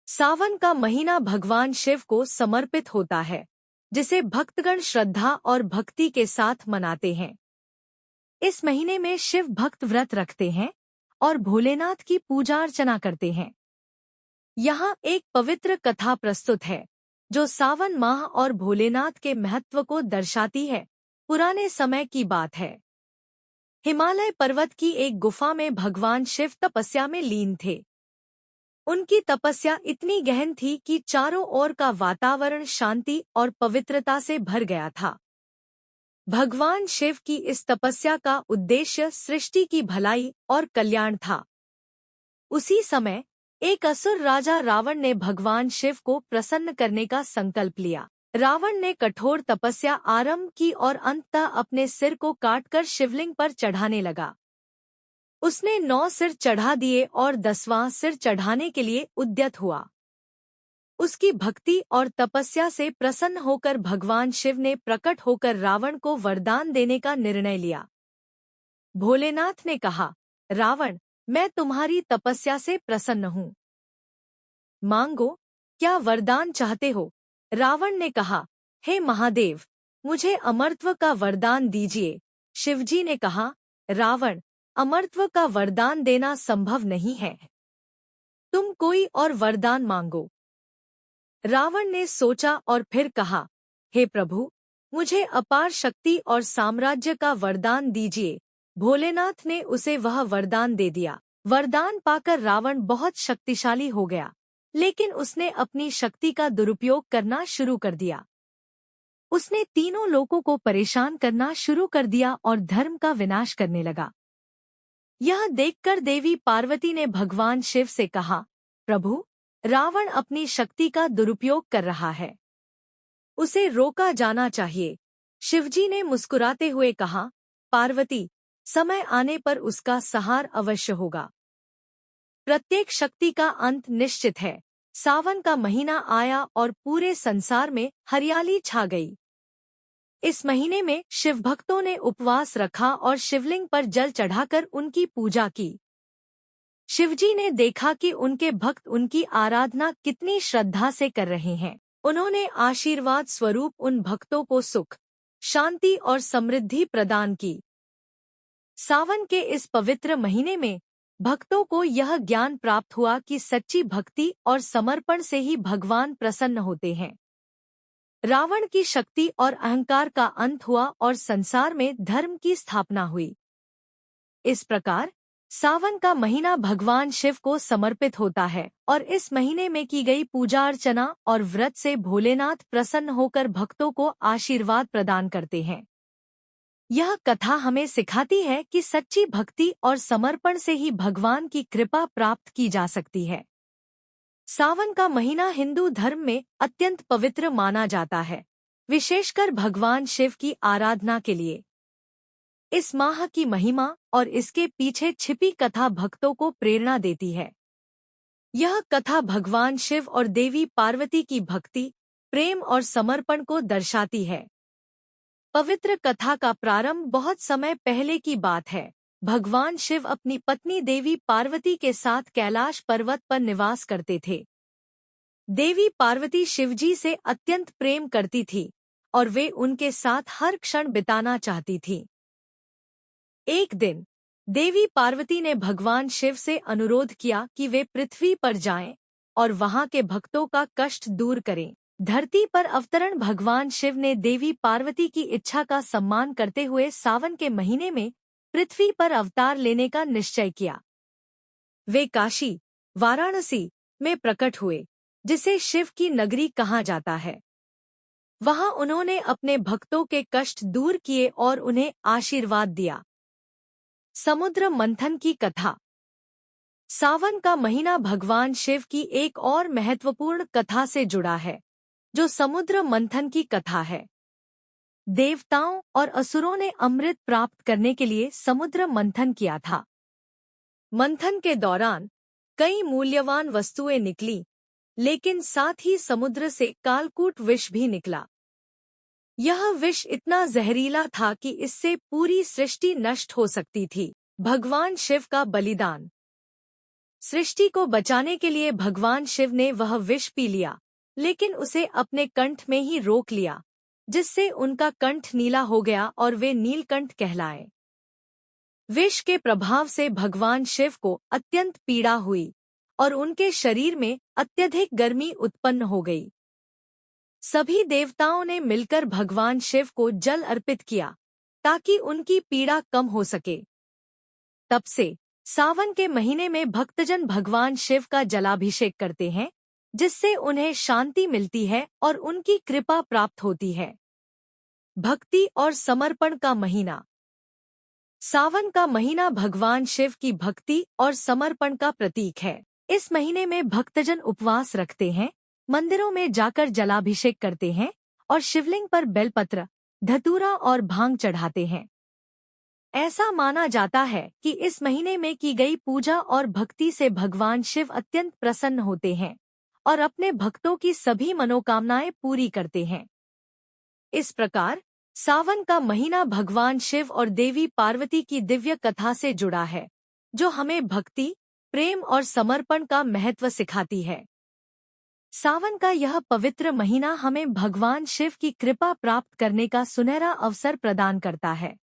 सावन का महीना भगवान शिव को समर्पित होता है, जिसे भक्तगण श्रद्धा और भक्ति के साथ मनाते हैं। इस महीने में शिव भक्त व्रत रखते हैं और भोलेनाथ की पूजा अर्चना करते हैं। यहाँ एक पवित्र कथा प्रस्तुत है, जो सावन माह और भोलेनाथ के महत्व को दर्शाती है। पुराने समय की बात है। हिमालय पर्वत की एक गुफा में भगवान शिव तपस्या में लीन थे। उनकी तपस्या इतनी गहन थी कि चारों ओर का वातावरण शांति और पवित्रता से भर गया था। भगवान शिव की इस तपस्या का उद्देश्य सृष्टि की भलाई और कल्याण था। उसी समय एक असुर राजा रावण ने भगवान शिव को प्रसन्न करने का संकल्प लिया। रावण ने कठोर तपस्या आरंभ की और अंततः अपने सिर को काटकर शिवलिंग पर चढ़ाने लगा। उसने 9 सिर चढ़ा दिए और 10वां सिर चढ़ाने के लिए उद्यत हुआ। उसकी भक्ति और तपस्या से प्रसन्न होकर भगवान शिव ने प्रकट होकर रावण को वरदान देने का निर्णय लिया। भोलेनाथ ने कहा, रावण, मैं तुम्हारी तपस्या से प्रसन्न हूँ। मांगो, क्या वरदान चाहते हो? रावण ने कहा, हे महादेव, मुझे अमरत्व का वरदान दीजिए। शिवजी ने कहा, रावण, अमरत्व का वरदान देना संभव नहीं है। तुम कोई और वरदान मांगो। रावण ने सोचा और फिर कहा, हे प्रभु, मुझे अपार शक्ति और साम्राज्य का वरदान दीजिए। भोलेनाथ ने उसे वह वरदान दे दिया। वरदान पाकर रावण बहुत शक्तिशाली हो गया, लेकिन उसने अपनी शक्ति का दुरुपयोग करना शुरू कर दिया। उसने तीनों लोगों को परेशान करना शुरू कर दिया और धर्म का विनाश करने लगा। यह देखकर देवी पार्वती ने भगवान शिव से कहा, प्रभु, रावण अपनी शक्ति का दुरुपयोग कर रहा है। उसे रोका जाना चाहिए। शिवजी ने मुस्कुराते हुए कहा, पार्वती, समय आने पर उसका संहार अवश्य होगा। प्रत्येक शक्ति का अंत निश्चित है। सावन का महीना आया और पूरे संसार में हरियाली छा गई। इस महीने में शिव भक्तों ने उपवास रखा और शिवलिंग पर जल चढ़ाकर उनकी पूजा की। शिवजी ने देखा कि उनके भक्त उनकी आराधना कितनी श्रद्धा से कर रहे हैं। उन्होंने आशीर्वाद स्वरूप उन भक्तों को सुख, शांति और समृद्धि प्रदान की। सावन के इस पवित्र महीने में भक्तों को यह ज्ञान प्राप्त हुआ कि सच्ची भक्ति और समर्पण से ही भगवान प्रसन्न होते हैं। रावण की शक्ति और अहंकार का अंत हुआ और संसार में धर्म की स्थापना हुई। इस प्रकार सावन का महीना भगवान शिव को समर्पित होता है और इस महीने में की गई पूजा अर्चना और व्रत से भोलेनाथ प्रसन्न होकर भक्तों को आशीर्वाद प्रदान करते हैं। यह कथा हमें सिखाती है कि सच्ची भक्ति और समर्पण से ही भगवान की कृपा प्राप्त की जा सकती है। सावन का महीना हिंदू धर्म में अत्यंत पवित्र माना जाता है, विशेषकर भगवान शिव की आराधना के लिए। इस माह की महिमा और इसके पीछे छिपी कथा भक्तों को प्रेरणा देती है। यह कथा भगवान शिव और देवी पार्वती की भक्ति, प्रेम और समर्पण को दर्शाती है। पवित्र कथा का प्रारंभ बहुत समय पहले की बात है। भगवान शिव अपनी पत्नी देवी पार्वती के साथ कैलाश पर्वत पर निवास करते थे। देवी पार्वती शिवजी से अत्यंत प्रेम करती थी और वे उनके साथ हर क्षण बिताना चाहती थीं। एक दिन देवी पार्वती ने भगवान शिव से अनुरोध किया कि वे पृथ्वी पर जाएं और वहां के भक्तों का कष्ट दूर करें। धरती पर अवतरण भगवान शिव ने देवी पार्वती की इच्छा का सम्मान करते हुए सावन के महीने में पृथ्वी पर अवतार लेने का निश्चय किया। वे काशी, वाराणसी में प्रकट हुए, जिसे शिव की नगरी कहा जाता है। वहां उन्होंने अपने भक्तों के कष्ट दूर किए और उन्हें आशीर्वाद दिया। समुद्र मंथन की कथा। सावन का महीना भगवान शिव की एक और महत्वपूर्ण कथा से जुड़ा है, जो समुद्र मंथन की कथा है। देवताओं और असुरों ने अमृत प्राप्त करने के लिए समुद्र मंथन किया था। मंथन के दौरान कई मूल्यवान वस्तुएं निकली, लेकिन साथ ही समुद्र से कालकूट विष भी निकला। यह विष इतना जहरीला था कि इससे पूरी सृष्टि नष्ट हो सकती थी। भगवान शिव का बलिदान। सृष्टि को बचाने के लिए भगवान शिव ने वह विष पी लिया, लेकिन उसे अपने कंठ में ही रोक लिया, जिससे उनका कंठ नीला हो गया और वे नीलकंठ कहलाए। विष के प्रभाव से भगवान शिव को अत्यंत पीड़ा हुई और उनके शरीर में अत्यधिक गर्मी उत्पन्न हो गई। सभी देवताओं ने मिलकर भगवान शिव को जल अर्पित किया ताकि उनकी पीड़ा कम हो सके। तब से सावन के महीने में भक्तजन भगवान शिव का जलाभिषेक करते हैं, जिससे उन्हें शांति मिलती है और उनकी कृपा प्राप्त होती है। भक्ति और समर्पण का महीना। सावन का महीना भगवान शिव की भक्ति और समर्पण का प्रतीक है। इस महीने में भक्तजन उपवास रखते हैं, मंदिरों में जाकर जलाभिषेक करते हैं और शिवलिंग पर बेलपत्र, धतूरा और भांग चढ़ाते हैं। ऐसा माना जाता है कि इस महीने में की गई पूजा और भक्ति से भगवान शिव अत्यंत प्रसन्न होते हैं और अपने भक्तों की सभी मनोकामनाएं पूरी करते हैं। इस प्रकार सावन का महीना भगवान शिव और देवी पार्वती की दिव्य कथा से जुड़ा है, जो हमें भक्ति, प्रेम और समर्पण का महत्व सिखाती है। सावन का यह पवित्र महीना हमें भगवान शिव की कृपा प्राप्त करने का सुनहरा अवसर प्रदान करता है।